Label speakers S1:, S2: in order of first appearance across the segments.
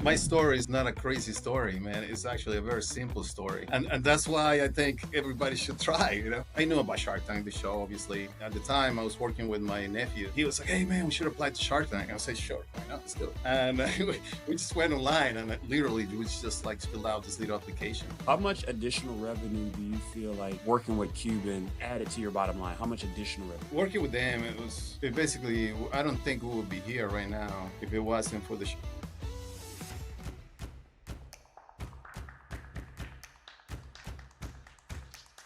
S1: My story is not a crazy story, man. It's actually a very simple story. And that's why I think everybody should try, you know. I knew about Shark Tank, the show, obviously. At the time, I was working with my nephew. He was like, hey, man, we should apply to Shark Tank. I said, sure, why not? Let's do it. And we just went online and literally we just like filled out this little application.
S2: How much additional revenue do you feel like working with Cuban added to your bottom line? How much additional revenue?
S1: Working with them, it basically, I don't think we would be here right now if it wasn't for the show.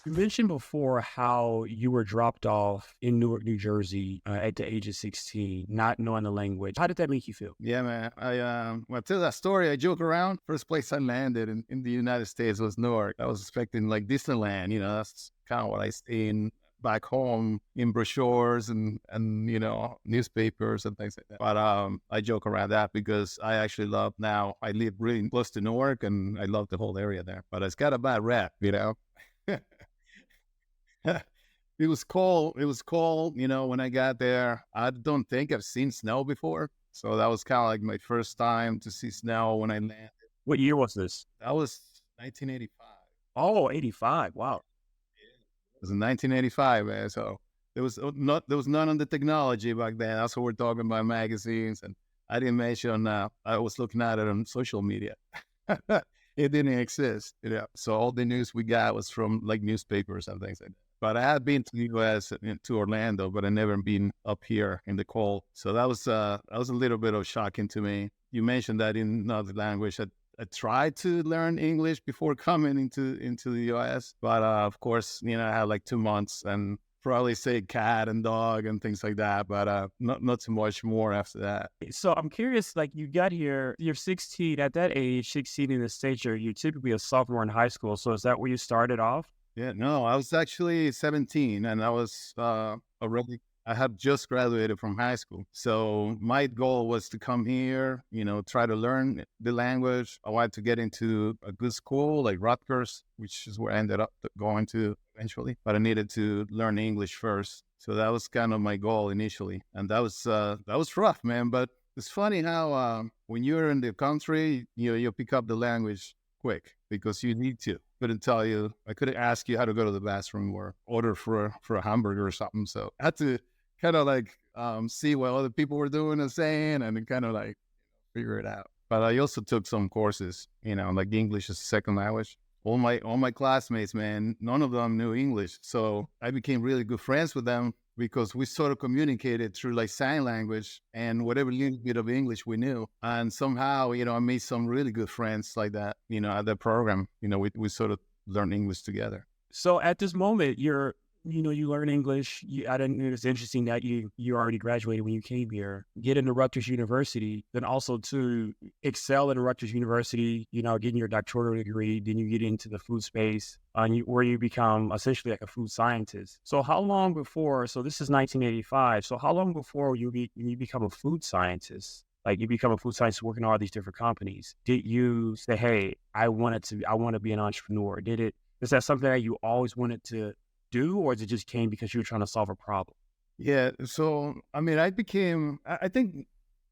S2: You mentioned before how you were dropped off in Newark, New Jersey at the age of 16, not knowing the language. How did that make you feel?
S1: Yeah, man. When I tell that story, I joke around. First place I landed in the United States was Newark. I was expecting like Disneyland, you know, that's kind of what I seen back home in brochures and newspapers and things like that. But I joke around that because I actually love now. I live really close to Newark and I love the whole area there. But it's got a bad rap, you know. It was cold. It was cold, you know, when I got there. I don't think I've seen snow before. So that was kind of like my first time to see snow when I landed.
S2: What year was this?
S1: That was 1985.
S2: Oh, 85. Wow.
S1: It was in 1985, man. So there was none on the technology back then. That's what we're talking about, magazines. And I didn't mention, I was looking at it on social media. It didn't exist, you know. So all the news we got was from like newspapers and things like that. But I had been to the U.S. to Orlando, but I never been up here in the cold. So that was a little bit of shocking to me. You mentioned that in another language. I tried to learn English before coming into the U.S., but of course, you know, I had like 2 months and probably say cat and dog and things like that, but not too much more after that.
S2: So I'm curious, like you got here, you're 16. At that age, 16 in the States, you're typically a sophomore in high school. So is that where you started off?
S1: Yeah, no, I was actually 17 and I was already, I had just graduated from high school. So my goal was to come here, you know, try to learn the language. I wanted to get into a good school like Rutgers, which is where I ended up going to eventually. But I needed to learn English first. So that was kind of my goal initially. And that was rough, man. But it's funny how when you're in the country, you pick up the language quick because you need to. I couldn't ask you how to go to the bathroom or order for a hamburger or something. So I had to kind of like see what other people were doing and saying and kind of like figure it out. But I also took some courses, you know, like English as a second language. All my classmates, man, none of them knew English. So I became really good friends with them because we sort of communicated through like sign language and whatever little bit of English we knew. And somehow, you know, I made some really good friends like that, you know, at the program. You know, we sort of learned English together.
S2: So at this moment, you learn English. I think it's interesting that you already graduated when you came here, get into Rutgers University, then also to excel in Rutgers University, you know, getting your doctoral degree, then you get into the food space where you become essentially like a food scientist. So how long before, so this is 1985. So how long before you become a food scientist? Like you become a food scientist working on all these different companies. Did you say, hey, I want to be an entrepreneur? Is that something that you always wanted to do, or is it just came because you were trying to solve a problem?
S1: Yeah. So, I mean, I think,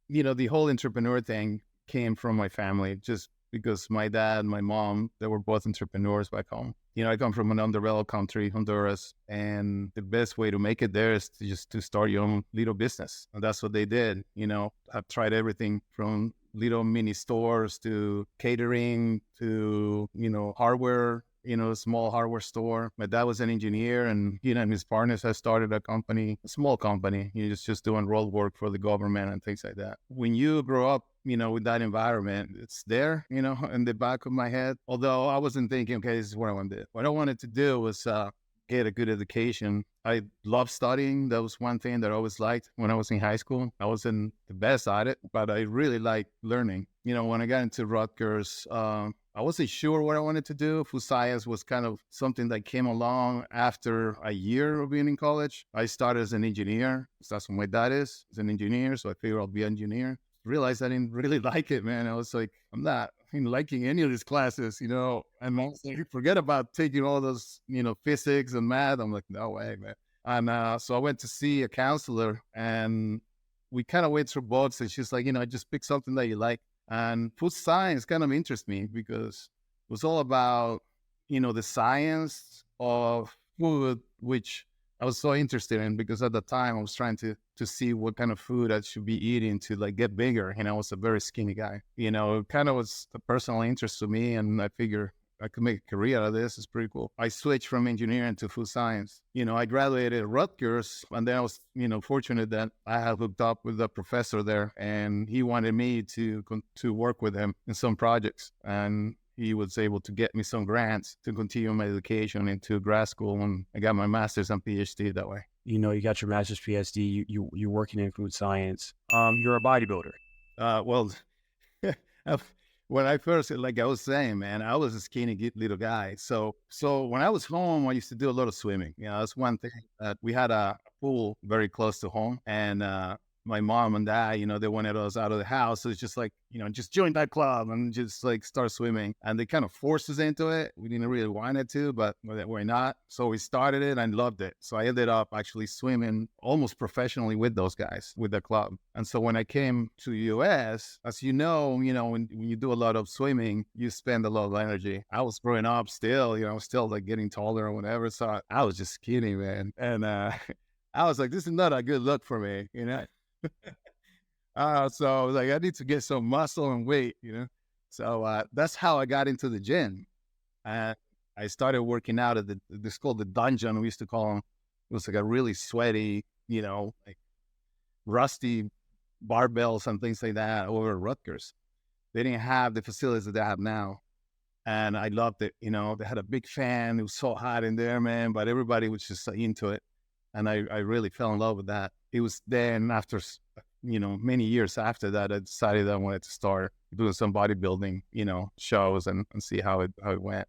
S1: you know, the whole entrepreneur thing came from my family just because my dad and my mom, they were both entrepreneurs back home. You know, I come from an undeveloped country, Honduras, and the best way to make it there is to start your own little business. And that's what they did. You know, I've tried everything from little mini stores to catering to, you know, hardware, you know, a small hardware store. My dad was an engineer and, you know, and his partners had started a company, a small company. He was just doing road work for the government and things like that. When you grow up, you know, with that environment, it's there, you know, in the back of my head. Although I wasn't thinking, okay, this is what I want to do. What I wanted to do was get a good education. I love studying. That was one thing that I always liked when I was in high school. I wasn't the best at it, but I really liked learning. You know, when I got into Rutgers, I wasn't sure what I wanted to do. Food science was kind of something that came along after a year of being in college. I started as an engineer. That's what my dad is. He's an engineer, so I figured I'll be an engineer. Realized I didn't really like it, man. I was like, I'm not liking any of these classes, you know. And I was like, forget about taking all those, you know, physics and math. I'm like, no way, man. And so I went to see a counselor, and we kind of went through books. And she's like, you know, just pick something that you like. And food science kind of interests me because it was all about, the science of food, which I was so interested in because at the time I was trying to see what kind of food I should be eating to like get bigger. I was a very skinny guy. It kind of was a personal interest to me, and I figure I could make a career out of this. It's pretty cool. I switched from engineering to food science. I graduated at Rutgers, and then I was, fortunate that I had hooked up with a professor there, and he wanted me to work with him in some projects. And he was able to get me some grants to continue my education into grad school, and I got my master's and PhD that way.
S2: You got your master's, PhD. You're working in food science. You're a bodybuilder.
S1: Well, when I first, like I was saying, man, I was a skinny little guy. So when I was home, I used to do a lot of swimming. That's one thing. That we had a pool very close to home, and my mom and dad, they wanted us out of the house. So it's just like, just join that club and just like start swimming. And they kind of forced us into it. We didn't really want it to, but we're not. So we started it and loved it. So I ended up actually swimming almost professionally with those guys, with the club. And so when I came to the US, as when you do a lot of swimming, you spend a lot of energy. I was growing up still, still like getting taller or whatever. So I was just skinny, man. And I was like, this is not a good look for me, So I was like, I need to get some muscle and weight. So that's how I got into the gym. And I started working out at this called the dungeon. We used to call them. It was like a really sweaty, like rusty barbells and things like that over at Rutgers. They didn't have the facilities that they have now. And I loved it. They had a big fan. It was so hot in there, man, but everybody was just into it. And I really fell in love with that. It was then after, many years after that, I decided I wanted to start doing some bodybuilding, shows and see how it went.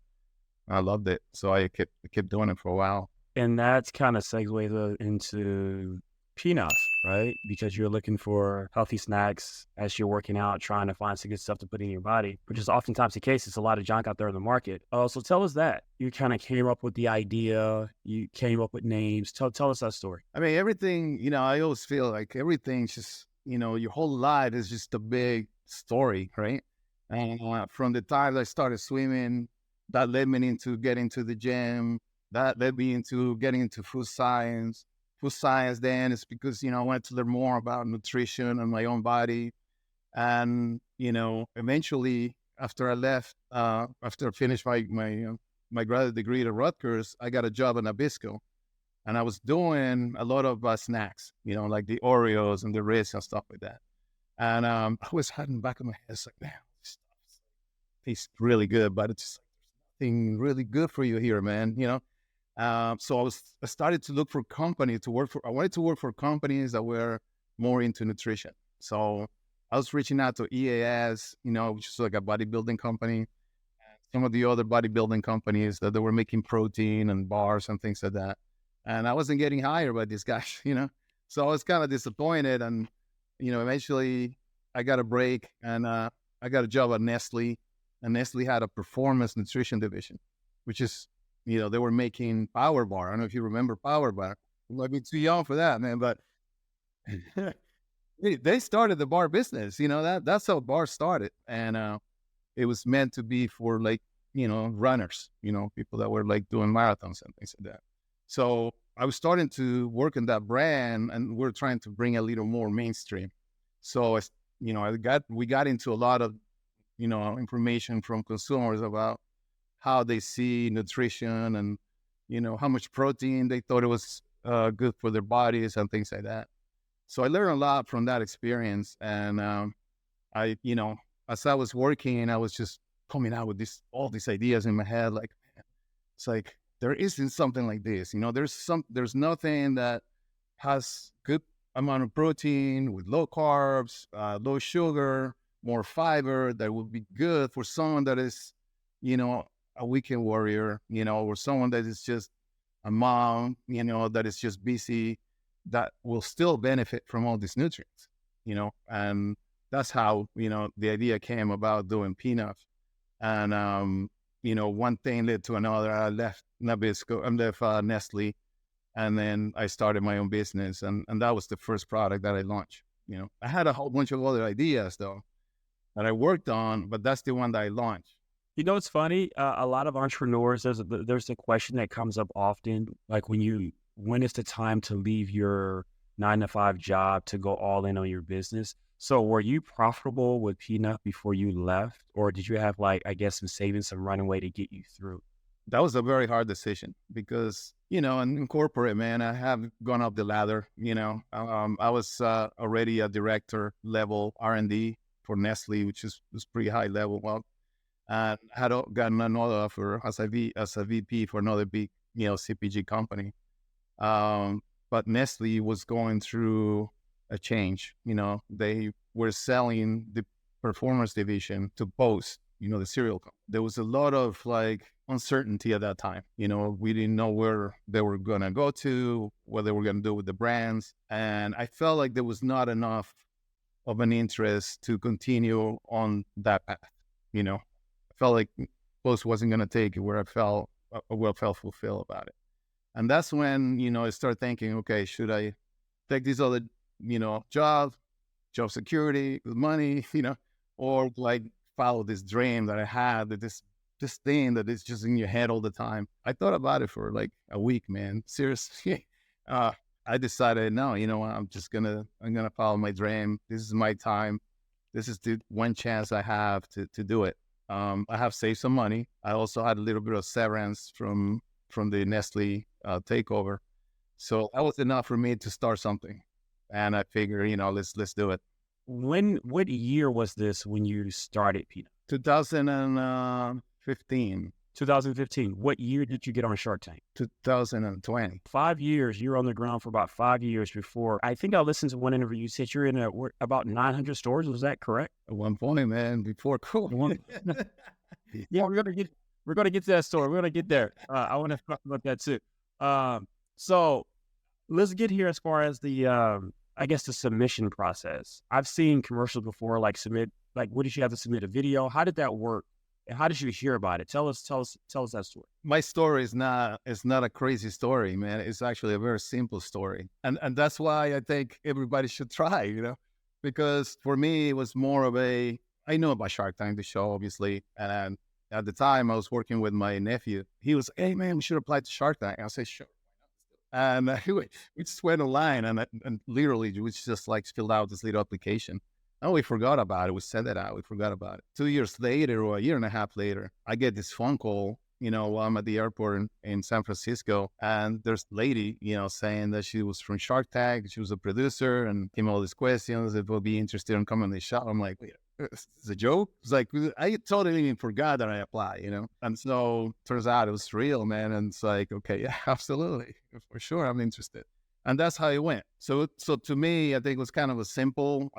S1: I loved it. So I kept doing it for a while.
S2: And that's kind of segues into PNOS, right? Because you're looking for healthy snacks as you're working out, trying to find some good stuff to put in your body, which is oftentimes the case. It's a lot of junk out there in the market. So tell us that. You kind of came up with the idea. You came up with names. Tell us that story.
S1: I mean, everything, I always feel like everything's just, your whole life is just a big story, right? And from the time I started swimming, that led me into getting to the gym. That led me into getting into food science. Food science then is because, I wanted to learn more about nutrition and my own body. And, eventually after I left, after I finished my graduate degree at Rutgers, I got a job in Nabisco. And I was doing a lot of snacks, like the Oreos and the Ritz and stuff like that. And I was had in the back of my head, it's like, man, this stuff tastes really good, but it's just like, there's nothing really good for you here, man, So I started to look for companies to work for. I wanted to work for companies that were more into nutrition. So I was reaching out to EAS, which is like a bodybuilding company, some of the other bodybuilding companies that they were making protein and bars and things like that. And I wasn't getting hired by these guys, So I was kind of disappointed. And, eventually I got a break and I got a job at Nestle. And Nestle had a performance nutrition division, which is, they were making Power Bar. I don't know if you remember Power Bar. You might be too young for that, man. But they started the bar business. That's how bar started. And it was meant to be for like, runners, people that were like doing marathons and things like that. So I was starting to work in that brand, and we're trying to bring a little more mainstream. So, we got into a lot of, information from consumers about how they see nutrition and, how much protein they thought it was good for their bodies and things like that. So I learned a lot from that experience. And I, as I was working, I was just coming out with all these ideas in my head. Like, it's like, there isn't something like this. There's nothing that has good amount of protein with low carbs, low sugar, more fiber that would be good for someone that is, a weekend warrior, or someone that is just a mom, that is just busy, that will still benefit from all these nutrients, and that's how, the idea came about doing PNOS. And, one thing led to another. I left Nabisco, I left Nestle, and then I started my own business, and that was the first product that I launched. I had a whole bunch of other ideas though. that I worked on, but that's the one that I launched.
S2: You know, it's funny. A lot of entrepreneurs, there's a question that comes up often, like when is the time to leave your 9 to 5 job to go all in on your business? So, were you profitable with Peanut before you left, or did you have like, I guess, some savings, some runway to get you through?
S1: That was a very hard decision because, in corporate, man, I have gone up the ladder. I was already a director level R&D for Nestle, which was pretty high level. Well, and had gotten another offer as a VP for another big, CPG company. But Nestle was going through a change. They were selling the performance division to Post, the cereal company. There was a lot of like uncertainty at that time. We didn't know where they were going to go to, what they were going to do with the brands. And I felt like there was not enough of an interest to continue on that path. I felt like Post wasn't going to take it where I felt fulfilled about it. And that's when, I started thinking, okay, should I take this other, job security, money, or like follow this dream that I had, that this thing that is just in your head all the time. I thought about it for like a week, man. Seriously. I decided, no, what, I'm going to follow my dream. This is my time. This is the one chance I have to do it. I have saved some money. I also had a little bit of severance from the Nestle takeover. So that was enough for me to start something. And I figured, let's do it.
S2: What year was this when you started Peanut?
S1: 2015.
S2: 2015. What year did you get on Shark Tank?
S1: 2020.
S2: 5 years. You were on the ground for about 5 years before. I think I listened to one interview. You said you're in about 900 stores. Was that correct?
S1: At one point, man, before COVID.
S2: Yeah, we're gonna get to that story. We're gonna get there. I want to talk about that too. So let's get here as far as the I guess the submission process. I've seen commercials before, like what did you have to submit a video? How did that work? And how did you hear about it? Tell us that story.
S1: My story is not a crazy story, man. It's actually a very simple story. And that's why I think everybody should try, because for me, it was more of I know about Shark Tank, the show, obviously. And at the time I was working with my nephew. He was, hey man, we should apply to Shark Tank. I said, sure. And we just went online and literally we just like filled out this little application. And we forgot about it. We sent it out. We forgot about it. 2 years later or a year and a half later, I get this phone call, while I'm at the airport in San Francisco. And there's a lady, saying that she was from Shark Tank. She was a producer and came all these questions if we'll be interested in coming to the show. I'm like, wait, it's a joke? It's like, I totally even forgot that I applied, And so turns out it was real, man. And it's like, okay, yeah, absolutely. For sure, I'm interested. And that's how it went. So to me, I think it was kind of a simple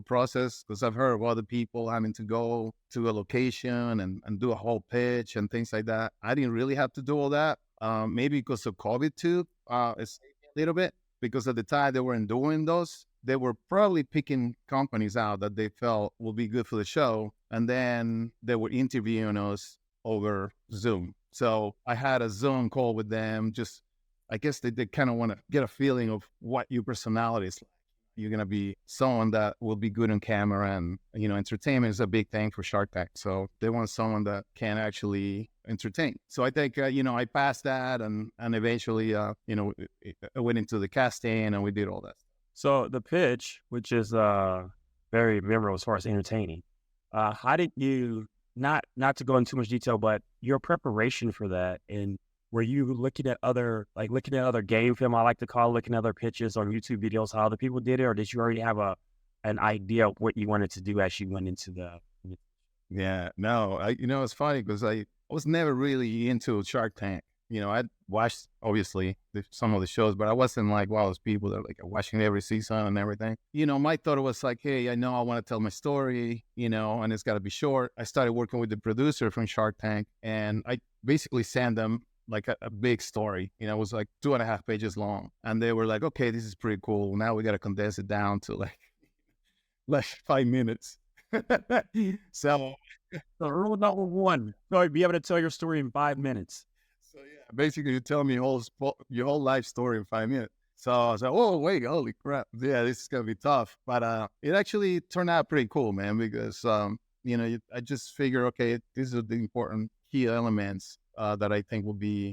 S1: process, because I've heard of other people having to go to a location and do a whole pitch and things like that. I didn't really have to do all that. Maybe because of COVID too, it's a little bit, because at the time they weren't doing those. They were probably picking companies out that they felt would be good for the show. And then they were interviewing us over Zoom. So I had a Zoom call with them. I guess they kind of want to get a feeling of what your personality is like. You're going to be someone that will be good on camera, and, entertainment is a big thing for Shark Tank. So they want someone that can actually entertain. So I think, I passed that and eventually, I went into the casting and we did all that.
S2: So the pitch, which is very memorable as far as entertaining, how did you, not to go into too much detail, but your preparation for that, and were you looking at other game film, I like to call, looking at other pitches on YouTube videos, how other people did it, or did you already have an idea of what you wanted to do as you went into the?
S1: Yeah, no, it's funny because I was never really into Shark Tank. I'd watched obviously some of the shows, but I wasn't like one of those people that like watching every season and everything. My thought was like, hey, I know I want to tell my story, and it's got to be short. I started working with the producer from Shark Tank, and I basically sent them like a big story. It was like 2.5 pages long, and they were like, okay, this is pretty cool. Now we got to condense it down to like 5 minutes. So
S2: rule number one, so be able to tell your story in 5 minutes.
S1: So yeah, basically you tell me your whole life story in 5 minutes. So I was like, oh, wait, holy crap. Yeah, this is going to be tough. But it actually turned out pretty cool, man, because, I just figure, okay, these are the important key elements that I think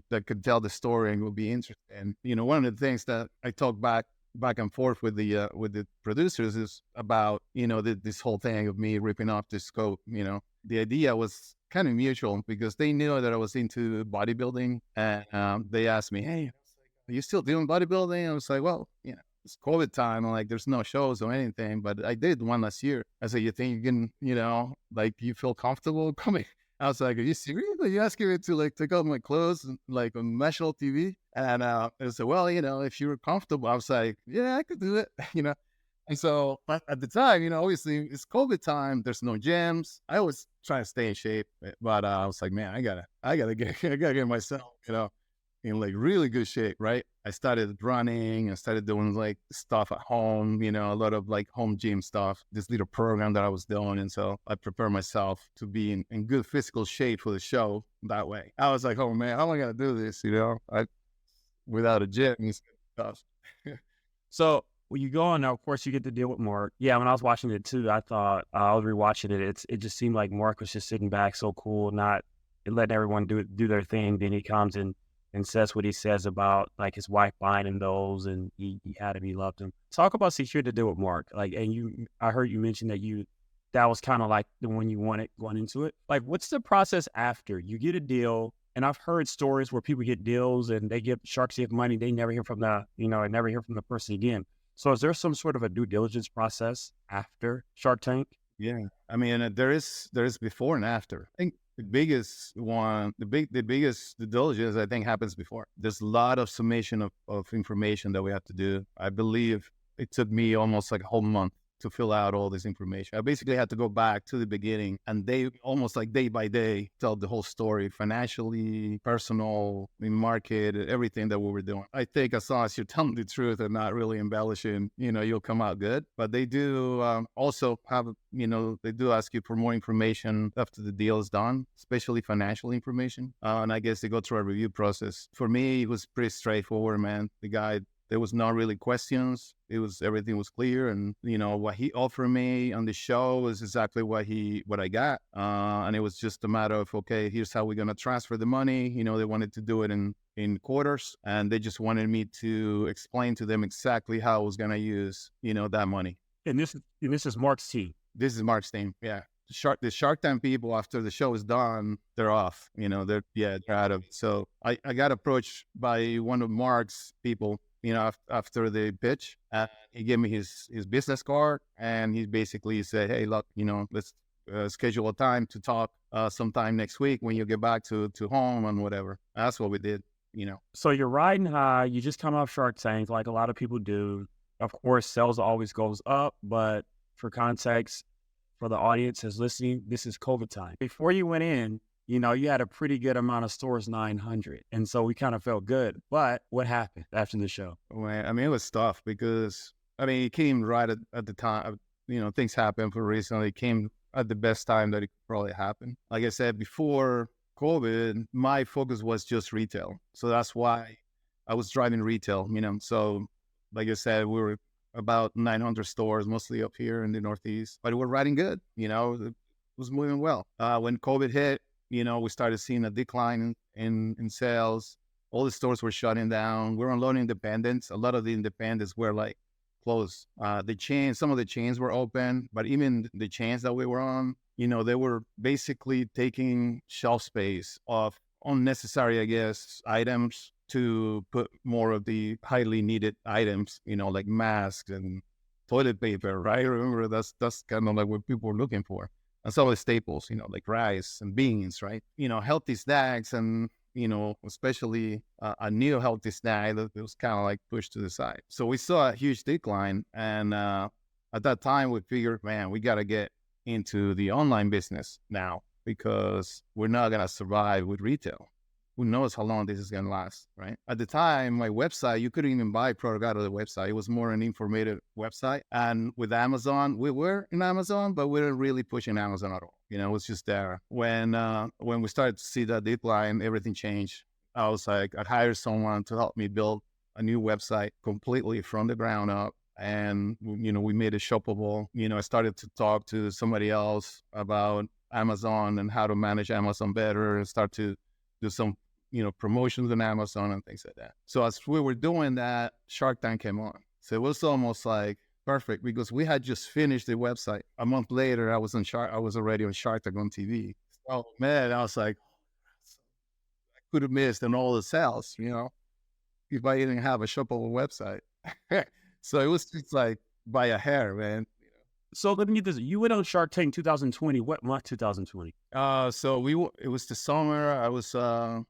S1: that could tell the story and will be interesting. One of the things that I talk back and forth with the producers is about, this whole thing of me ripping off the scope. The idea was kind of mutual because they knew that I was into bodybuilding, and they asked me, hey, are you still doing bodybuilding? I was like, well, it's COVID time. I'm like, there's no shows or anything, but I did one last year. I said, you think you can, like, you feel comfortable coming? I was like, are you serious? Are you asking me to like take off my clothes and, like, on national TV? And I said, well, if you're comfortable, I was like, yeah, I could do it, And so but at the time, obviously it's COVID time. There's no gyms. I always try to stay in shape, but I was like, man, I gotta get myself, in like really good shape, right? I started running. I started doing like stuff at home, a lot of like home gym stuff, this little program that I was doing. And so I prepared myself to be in good physical shape for the show that way. I was like, oh man, how am I going to do this? Without a gym, it's tough.
S2: So when you go on now, of course, you get to deal with Mark. Yeah, when I was watching it too, I thought I was rewatching it. It just seemed like Mark was just sitting back, so cool, not letting everyone do their thing. Then he comes and says what he says about like his wife buying him those, and he had him, he loved him. Talk about secure to deal with Mark. Like, and I heard you mention that was kind of like the one you wanted going into it. Like, what's the process after you get a deal? And I've heard stories where people get deals and they give Shark Tank money. They never hear from and never hear from the person again. So is there some sort of a due diligence process after Shark Tank?
S1: Yeah. I mean, there is before and after. I think the biggest one, the biggest due diligence, I think, happens before. There's a lot of summation of information that we have to do. I believe it took me almost like a whole month to fill out all this information. I basically had to go back to the beginning and they almost like day by day tell the whole story, financially, personal, in market, everything that we were doing. I think as long as you're telling the truth and not really embellishing, you'll come out good. But they do also have, they do ask you for more information after the deal is done, especially financial information. And I guess they go through a review process. For me, it was pretty straightforward, man. The guy, there was not really questions. Everything was clear, and what he offered me on the show was exactly what I got. And it was just a matter of, okay, here's how we're gonna transfer the money. They wanted to do it in quarters, and they just wanted me to explain to them exactly how I was gonna use that money.
S2: And this is Mark's team.
S1: This is Mark's team, yeah. The Shark Tank people, after the show is done, they're off. They're out of it. So I got approached by one of Mark's people, after the pitch. He gave me his business card, and he basically said, hey, look, let's schedule a time to talk sometime next week when you get back to home and whatever. That's what we did,
S2: So you're riding high. You just come off Shark Tank like a lot of people do. Of course, sales always goes up, but for context, for the audience that's listening, this is COVID time. Before you went in, you had a pretty good amount of stores, 900. And so we kind of felt good. But what happened after the show?
S1: Well, I mean, it was tough because, it came right at the time. Things happen for a reason. It came at the best time that it could probably happen. Like I said, before COVID, my focus was just retail. So that's why I was driving retail, So like I said, we were about 900 stores, mostly up here in the Northeast. But we're riding good, it was moving well. When COVID hit, we started seeing a decline in sales. All the stores were shutting down. We're unloading independents. A lot of the independents were like closed. Some of the chains were open, but even the chains that we were on, they were basically taking shelf space of unnecessary, I guess, items to put more of the highly needed items, like masks and toilet paper, right? Remember, that's kind of like what people were looking for. And some of the staples, like rice and beans, right? Healthy snacks and, especially a new healthy snack that was kind of like pushed to the side. So we saw a huge decline. And at that time, we figured, man, we got to get into the online business now because we're not going to survive with retail. Who knows how long this is going to last, right? At the time, my website, you couldn't even buy product out of the website. It was more an informative website. And with Amazon, we were in Amazon, but we weren't really pushing Amazon at all. It was just there. When we started to see that decline, everything changed. I was like, I'd hire someone to help me build a new website completely from the ground up. And, we made it shoppable. I started to talk to somebody else about Amazon and how to manage Amazon better and start to do some, promotions on Amazon and things like that. So as we were doing that, Shark Tank came on. So it was almost like perfect because we had just finished the website. A month later, I was already on Shark Tank on TV. Oh man, I was like, I could have missed on all the sales, if I didn't have a shoppable website. So it was just like by a hair, man.
S2: So let me get this. You went on Shark Tank 2020. What month 2020?
S1: So it was the summer.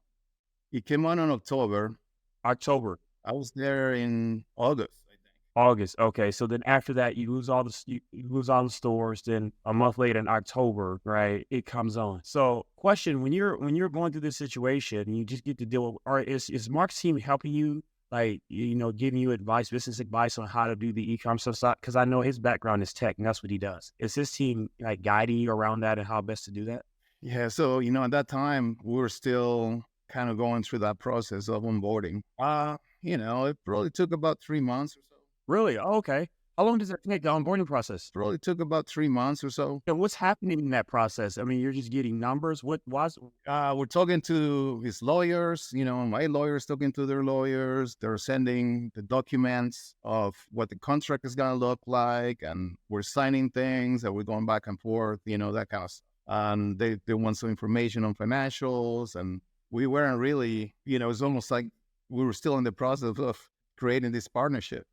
S1: It came on in October.
S2: October.
S1: I was there in August, I think.
S2: August. Okay. So then after that, you lose all the stores. Then a month later in October, right, it comes on. So question, when you're going through this situation, you just get to deal with, or is Mark's team helping you? Like, giving you business advice on how to do the e-commerce stuff? Because I know his background is tech and that's what he does. Is his team like guiding you around that and how best to do that?
S1: Yeah. So, at that time, we were still kind of going through that process of onboarding. It probably took about 3 months or so.
S2: Really? Oh, okay. How long does it take, the onboarding process?
S1: Probably took about 3 months or so.
S2: And what's happening in that process? I mean, you're just getting numbers. What was?
S1: We're talking to his lawyers. My lawyers talking to their lawyers. They're sending the documents of what the contract is going to look like, and we're signing things, and we're going back and forth. That kind of stuff. And they want some information on financials, and we weren't really. It was almost like we were still in the process of creating this partnership.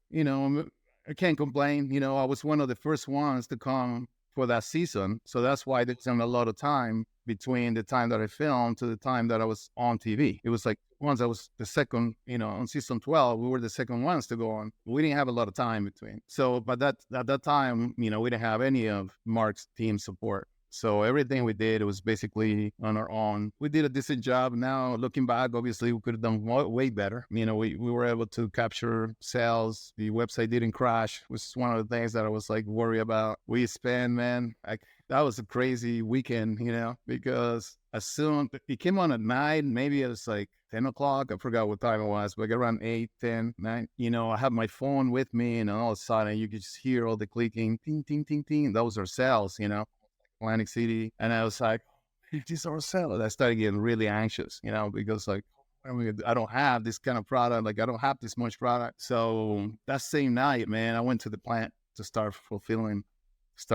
S1: I can't complain. I was one of the first ones to come for that season. So that's why there wasn't a lot of time between the time that I filmed to the time that I was on TV. It was like once I was the second, on season 12, we were the second ones to go on. We didn't have a lot of time between. So, but at that time, we didn't have any of Mark's team support. So everything we did, it was basically on our own. We did a decent job. Now, looking back, obviously, we could have done way better. We were able to capture sales. The website didn't crash, which is one of the things that I was like worried about. We spent, man, that was a crazy weekend, because as soon it came on at night, maybe it was like 10 o'clock. I forgot what time it was, but around 8, 10, 9, I had my phone with me, and all of a sudden you could just hear all the clicking, ting, ting, ting, ting. Those are sales, Atlantic City. And I was like, these are sales. I started getting really anxious, because like, I don't have this kind of product. Like, I don't have this much product. So that same night, man, I went to the plant to start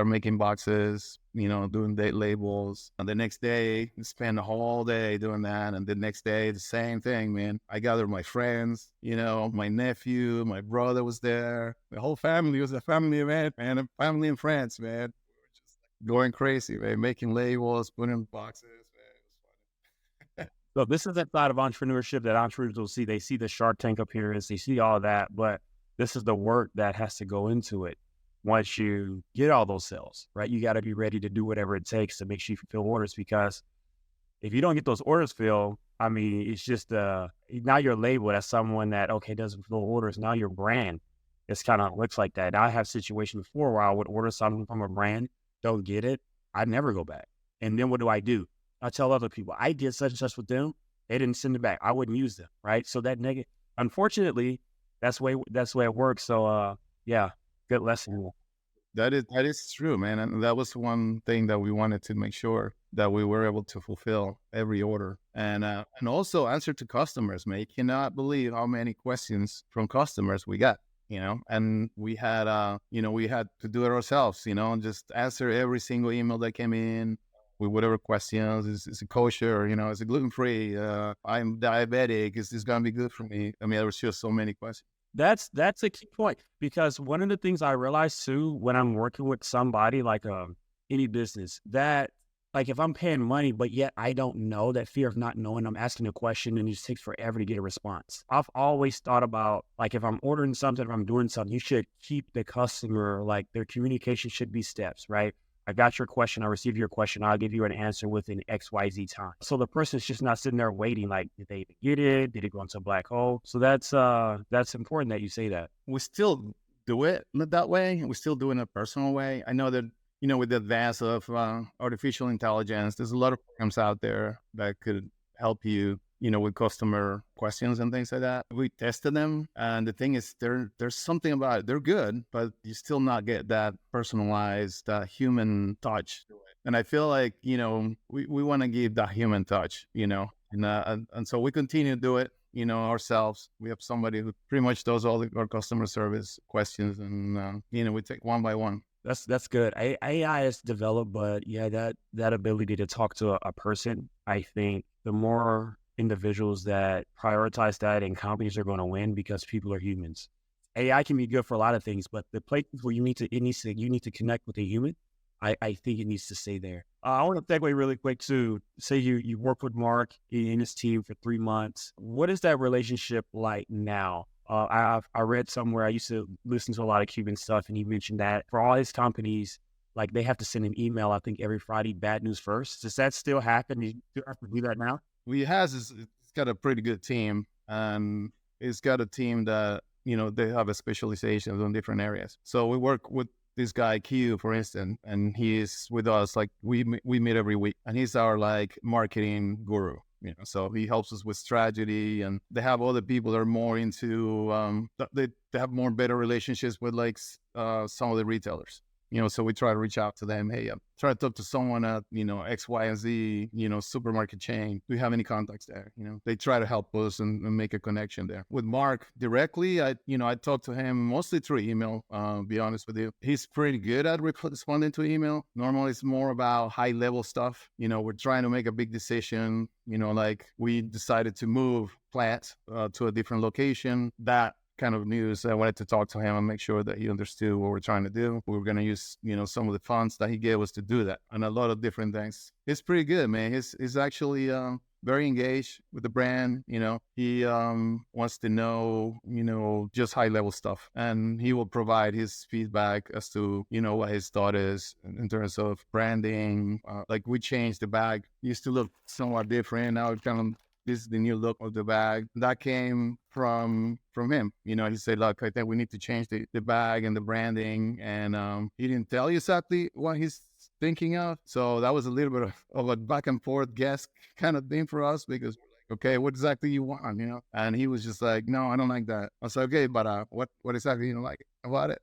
S1: making boxes, doing date labels. And the next day, spend the whole day doing that. And the next day, the same thing, man. I gathered my friends, my nephew, my brother was there. The whole family was a family event, man. A family and friends, man. Going crazy, man, making labels, putting in boxes, man. It was fun.
S2: So this is that side of entrepreneurship that entrepreneurs will see. They see the Shark Tank appearance, they see all that, but this is the work that has to go into it. Once you get all those sales, right? You got to be ready to do whatever it takes to make sure you fulfill orders, because if you don't get those orders filled, I mean, it's just now you're labeled as someone that, doesn't fulfill orders. Now your brand, it's kind of looks like that. I have situations before where I would order something from a brand, don't get it, I never go back. And then what do? I tell other people, I did such and such with them. They didn't send it back. I wouldn't use them, right? So that negative, unfortunately, that's the way it works. So, yeah, good lesson.
S1: That is true, man. And that was one thing that we wanted to make sure that we were able to fulfill every order. And also answer to customers, man. You cannot believe how many questions from customers we got. And we had to do it ourselves, and just answer every single email that came in with whatever questions. Is it kosher? Is it gluten-free? I'm diabetic. Is this going to be good for me? I mean, there was just so many questions.
S2: That's a key point, because one of the things I realized too, when I'm working with somebody like any business, that like if I'm paying money, but yet I don't know, that fear of not knowing, I'm asking a question and it just takes forever to get a response. I've always thought about, like, if I'm ordering something, if I'm doing something, you should keep the customer, like their communication should be steps, right? I got your question. I received your question. I'll give you an answer within XYZ time. So the person's just not sitting there waiting, like, did they even get it? Did it go into a black hole? So that's important that you say that.
S1: We still do it that way. We still do it in a personal way. I know that, with the advance of artificial intelligence, there's a lot of programs out there that could help you, with customer questions and things like that. We tested them, and the thing is, there's something about it. They're good, but you still not get that personalized, human touch to it. And I feel like, we want to give that human touch, and so we continue to do it, ourselves. We have somebody who pretty much does all our customer service questions, and we take one by one.
S2: That's good. AI is developed, but yeah, that ability to talk to a person, I think the more individuals that prioritize that, and companies are going to win, because people are humans. AI can be good for a lot of things, but the places where you need to connect with a human, I think it needs to stay there. I want to segue really quick to say you work with Mark and his team for 3 months. What is that relationship like now? I read somewhere, I used to listen to a lot of Cuban stuff, and he mentioned that for all his companies, like they have to send an email, I think every Friday, bad news first. Does that still happen? Do you have to do that now?
S1: Well, it's got a pretty good team, and it's got a team that, they have a specialization on different areas. So we work with this guy Q, for instance, and he's with us, like we meet every week, and he's our like marketing guru. So he helps us with strategy, and they have other people that are more into they have more better relationships with like some of the retailers. So we try to reach out to them. Hey, try to talk to someone at, X, Y, and Z, supermarket chain. Do you have any contacts there? They try to help us and make a connection there. With Mark directly, I talk to him mostly through email, be honest with you. He's pretty good at responding to email. Normally it's more about high level stuff. We're trying to make a big decision, like we decided to move plants to a different location. That kind of news, I wanted to talk to him and make sure that he understood what we're trying to do. We were going to use, some of the funds that he gave us to do that, and a lot of different things. It's pretty good, man. He's actually very engaged with the brand. He wants to know, just high level stuff, and he will provide his feedback as to, what his thought is in terms of branding. Like we changed the bag. It used to look somewhat different. Now it kind of, this is the new look of the bag. That came from him. He said, look, I think we need to change the bag and the branding. And he didn't tell you exactly what he's thinking of. So that was a little bit of a back and forth guess kind of thing for us, because we're like, okay, what exactly you want, And he was just like, no, I don't like that. I was like, okay, but what exactly you don't like about it?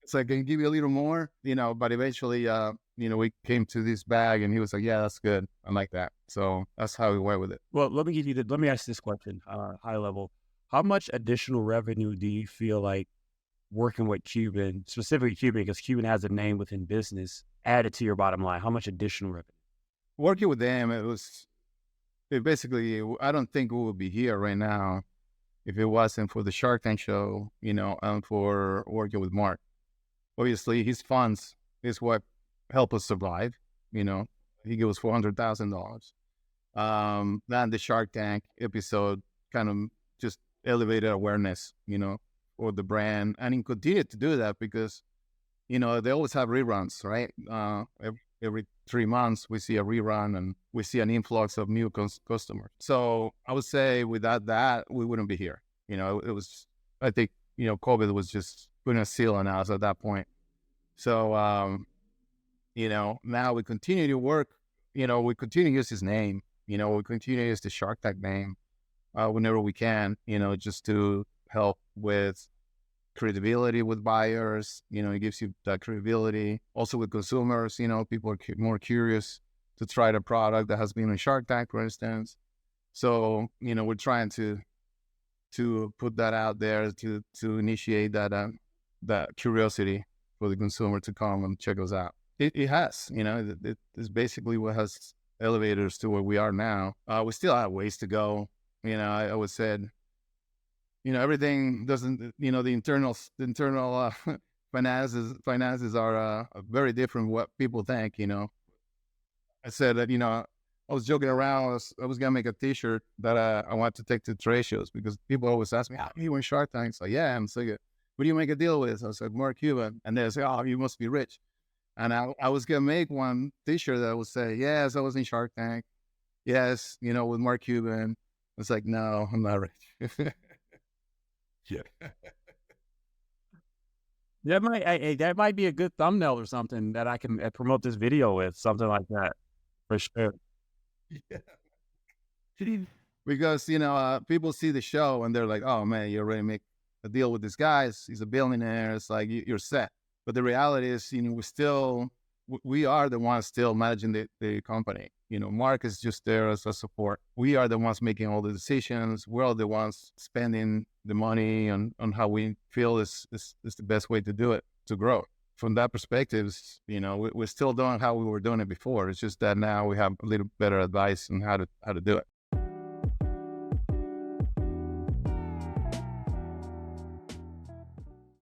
S1: It's like, can you give me a little more? But eventually, we came to this bag, and he was like, yeah, that's good. I like that. So that's how we went with it.
S2: Well, let me ask this question, high level. How much additional revenue do you feel like working with Cuban, specifically Cuban, because Cuban has a name within business, added to your bottom line? How much additional revenue?
S1: Working with them, basically, I don't think we would be here right now if it wasn't for the Shark Tank show, and for working with Mark. Obviously, his funds is what helped us survive. He gave us $400,000. Then the Shark Tank episode kind of just elevated awareness, for the brand, and he continued to do that because, they always have reruns, right? Every 3 months we see a rerun, and we see an influx of new customers. So I would say without that, we wouldn't be here. It was, I think, COVID was just putting a seal on us at that point. So, now we continue to work, we continue to use his name, we continue to use the Shark Tank name whenever we can, just to help with credibility with buyers. It gives you that credibility. Also with consumers, people are more curious to try the product that has been on Shark Tank, for instance. So, we're trying to put that out there to initiate that curiosity for the consumer to come and check us out. It has, it's basically what has elevated us to where we are now. We still have ways to go. I always said, everything doesn't, the internal finances are very different from what people think. I said that, I was joking around. I was gonna make a T-shirt that I want to take to trade shows, because people always ask me, "How do you win Shark Tank?" So yeah, I'm so good. What do you make a deal with? I was like, Mark Cuban, and they say, "Oh, you must be rich." And I was gonna make one T-shirt that would say, "Yes, I was in Shark Tank. Yes, with Mark Cuban." It's like, no, I'm not rich. Yeah.
S2: That might be a good thumbnail or something that I can promote this video with, something like that, for sure.
S1: Yeah. because people see the show and they're like, oh man, you already make a deal with this guy. He's a billionaire. It's like you're set. But the reality is, we are the ones still managing the company. Mark is just there as a support. We are the ones making all the decisions. We're all the ones spending the money on how we feel is the best way to do it, to grow. From that perspective, we're still doing how we were doing it before. It's just that now we have a little better advice on how to do it.